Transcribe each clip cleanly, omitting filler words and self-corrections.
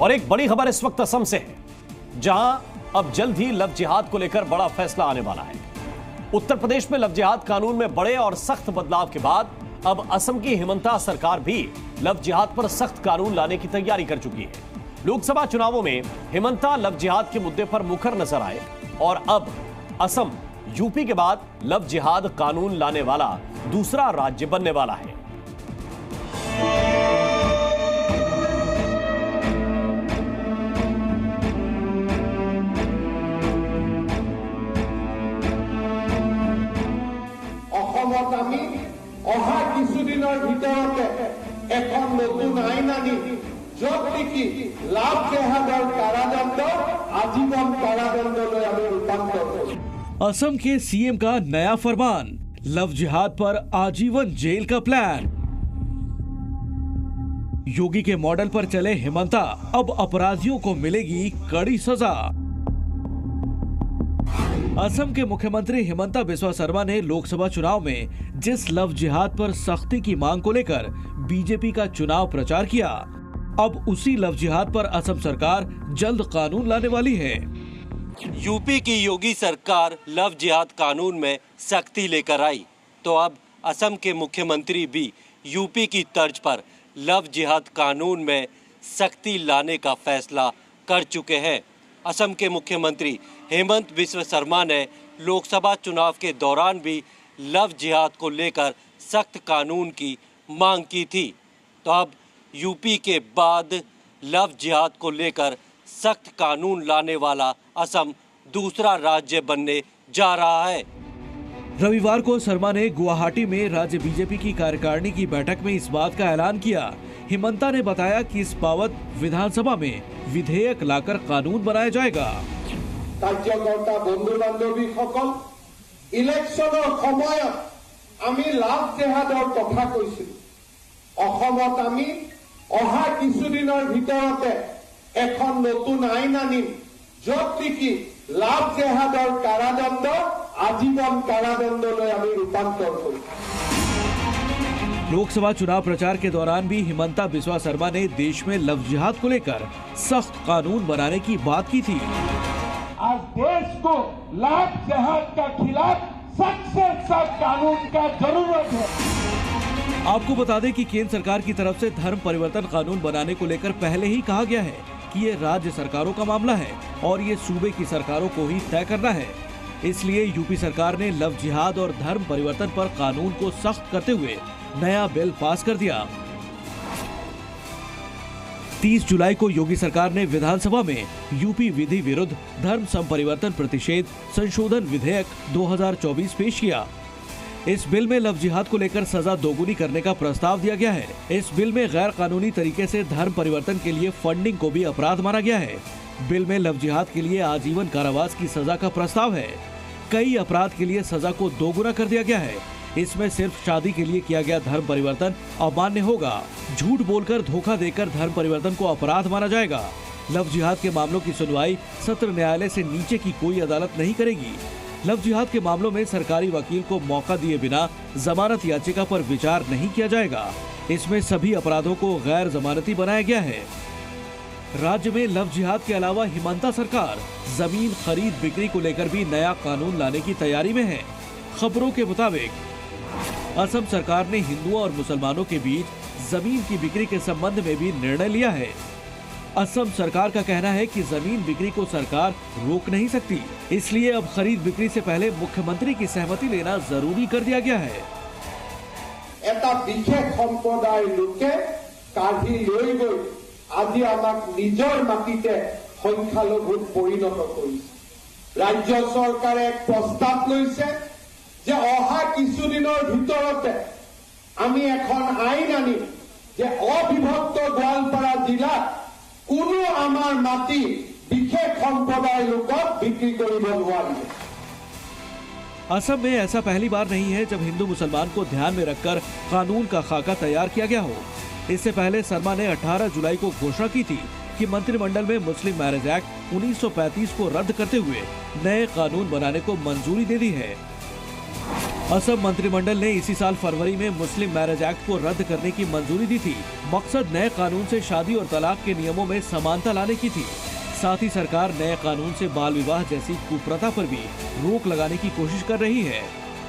और एक बड़ी खबर इस वक्त असम से है, जहां अब जल्द ही लव जिहाद को लेकर बड़ा फैसला आने वाला है। उत्तर प्रदेश में लव जिहाद कानून में बड़े और सख्त बदलाव के बाद अब असम की हिमंता सरकार भी लव जिहाद पर सख्त कानून लाने की तैयारी कर चुकी है। लोकसभा चुनावों में हिमंता लव जिहाद के मुद्दे पर मुखर नजर आए और अब असम यूपी के बाद लव जिहाद कानून लाने वाला दूसरा राज्य बनने वाला है। অহা কিছুদিনৰ ভিতৰতে এখন নতুন আইন আনি য'ত নেকি লাভ জেহাদৰ কাৰাদণ্ড আজীৱন কাৰাদণ্ডলৈ আমি ৰূপান্তৰ কৰিম। असम के सीएम का नया फरमान, लव जिहाद पर आजीवन जेल का प्लान। योगी के मॉडल पर चले हिमंता, अब अपराधियों को मिलेगी कड़ी सजा। असम के मुख्यमंत्री हिमंता बिस्वा शर्मा ने लोकसभा चुनाव में जिस लव जिहाद पर सख्ती की मांग को लेकर बीजेपी का चुनाव प्रचार किया, अब उसी लव जिहाद पर असम सरकार जल्द कानून लाने वाली है। यूपी की योगी सरकार लव जिहाद कानून में सख्ती लेकर आई, तो अब असम के मुख्यमंत्री भी यूपी की तर्ज पर लव जिहाद कानून में सख्ती लाने का फैसला कर चुके हैं। असम के मुख्यमंत्री हेमंत बिस्वा शर्मा ने लोकसभा चुनाव के दौरान भी लव जिहाद को लेकर सख्त कानून की मांग की थी, तो अब यूपी के बाद लव जिहाद को लेकर सख्त कानून लाने वाला असम दूसरा राज्य बनने जा रहा है। रविवार को शर्मा ने गुवाहाटी में राज्य बीजेपी की कार्यकारिणी की बैठक में इस बात का ऐलान किया। हिमंता ने बताया कि इस बाबत विधानसभा में विधेयक लाकर कानून बनाया जाएगा। কাৰ্যকৰ্তা বন্ধু বান্ধৱীসকল, ইলেকশ্যনৰ সময়ত আমি লাভ জেহাদৰ কথা কৈছিলো। অসমত আমি অহা কিছুদিনৰ ভিতৰতে এখন নতুন আইন আনিম য'ত নেকি লাভ জেহাদৰ কাৰাদণ্ড আজীৱন কাৰাদণ্ডলৈ আমি ৰূপান্তৰ কৰিম। लोकसभा चुनाव प्रचार के दौरान भी हिमंता बिस्वा शर्मा ने देश में लव जिहाद को लेकर सख्त कानून बनाने की बात की थी। आज देश को लाभ जहाद का खिलाफ सख्त से सख्त कानून का जरूरत है। आपको बता दें कि केंद्र सरकार की तरफ से धर्म परिवर्तन कानून बनाने को लेकर पहले ही कहा गया है कि ये राज्य सरकारों का मामला है और ये सूबे की सरकारों को ही तय करना है। इसलिए यूपी सरकार ने लव जिहाद और धर्म परिवर्तन पर कानून को सख्त करते हुए नया बिल पास कर दिया। 30 जुलाई को योगी सरकार ने विधानसभा में यूपी विधि विरुद्ध धर्म संपरिवर्तन प्रतिषेध संशोधन विधेयक 2024 पेश किया। इस बिल में लव जिहाद को लेकर सजा दोगुनी करने का प्रस्ताव दिया गया है। इस बिल में गैर कानूनी तरीके से धर्म परिवर्तन के लिए फंडिंग को भी अपराध माना गया है। बिल में लव जिहाद के लिए आजीवन कारावास की सजा का प्रस्ताव है। कई अपराध के लिए सजा को दोगुना कर दिया गया है। इसमें सिर्फ शादी के लिए किया गया धर्म परिवर्तन अमान्य होगा। झूठ बोलकर धोखा देकर धर्म परिवर्तन को अपराध माना जाएगा। लव जिहाद के मामलों की सुनवाई सत्र न्यायालय से नीचे की कोई अदालत नहीं करेगी। लव जिहाद के मामलों में सरकारी वकील को मौका दिए बिना जमानत याचिका पर विचार नहीं किया जाएगा। इसमें सभी अपराधों को गैर जमानती बनाया गया है। राज्य में लव जिहाद के अलावा हिमंता सरकार जमीन खरीद बिक्री को लेकर भी नया कानून लाने की तैयारी में है। खबरों के मुताबिक असम सरकार ने हिंदुओं और मुसलमानों के बीच जमीन की बिक्री के संबंध में भी निर्णय लिया है। असम सरकार का कहना है कि जमीन बिक्री को सरकार रोक नहीं सकती, इसलिए अब खरीद बिक्री से पहले मुख्यमंत्री की सहमति लेना जरूरी कर दिया गया है। এটা বিশেষ সম্প্ৰদায়ৰ লোকে কাঢ়ি লৈ গৈ আজি আমাক নিজৰ মাটিতে সংখ্যালঘুত পৰিণত কৰিছে। ৰাজ্য চৰকাৰে এক প্ৰস্তাৱ লৈছে যে অহা কিছুদিনৰ ভিতৰতে আমি এখন আইন আনিম যে অবিভক্ত গোৱালপাৰা জিলাত কোনো আমাৰ মাটি বিশেষ সম্প্ৰদায়ৰ লোকক বিক্ৰী কৰিব নোৱাৰিব। असम में ऐसा पहली बार नहीं है जब हिंदू मुसलमान को ध्यान में रखकर कानून का खाका तैयार किया गया हो। इससे पहले शर्मा ने 18 जुलाई को घोषणा की थी कि मंत्रिमंडल में मुस्लिम मैरिज एक्ट 1935 को रद्द करते हुए नए कानून बनाने को मंजूरी दे दी है। असम मंत्रिमंडल ने इसी साल फरवरी में मुस्लिम मैरिज एक्ट को रद्द करने की मंजूरी दी थी। मकसद नए कानून से शादी और तलाक के नियमों में समानता लाने की थी। साथ ही सरकार नए कानून से बाल विवाह जैसी कुप्रथा पर भी रोक लगाने की कोशिश कर रही है।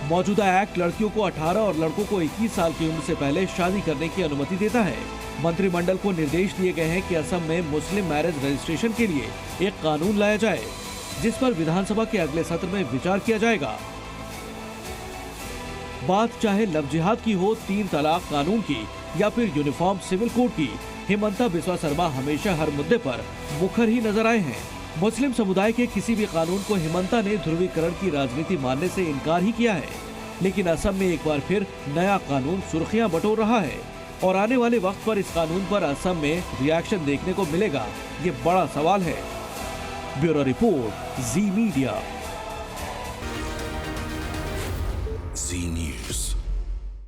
मौजूदा एक्ट लड़कियों को 18 और लड़कों को 21 साल की उम्र से पहले शादी करने की अनुमति देता है। मंत्रिमंडल को निर्देश दिए गए हैं कि असम में मुस्लिम मैरिज रजिस्ट्रेशन के लिए एक कानून लाया जाए, जिस पर विधानसभा के अगले सत्र में विचार किया जाएगा। बात चाहे लव जिहाद की हो, 3 तलाक कानून की या फिर यूनिफॉर्म सिविल कोड की, हिमंता बिस्वा शर्मा हमेशा हर मुद्दे पर मुखर ही नजर आए हैं। मुस्लिम समुदाय के किसी भी कानून को हिमंता ने ध्रुवीकरण की राजनीति मानने से इनकार ही किया है। लेकिन असम में एक बार फिर नया कानून सुर्खियां बटोर रहा है और आने वाले वक्त पर इस कानून पर असम में रिएक्शन देखने को मिलेगा, ये बड़ा सवाल है। ब्यूरो रिपोर्ट, जी मीडिया।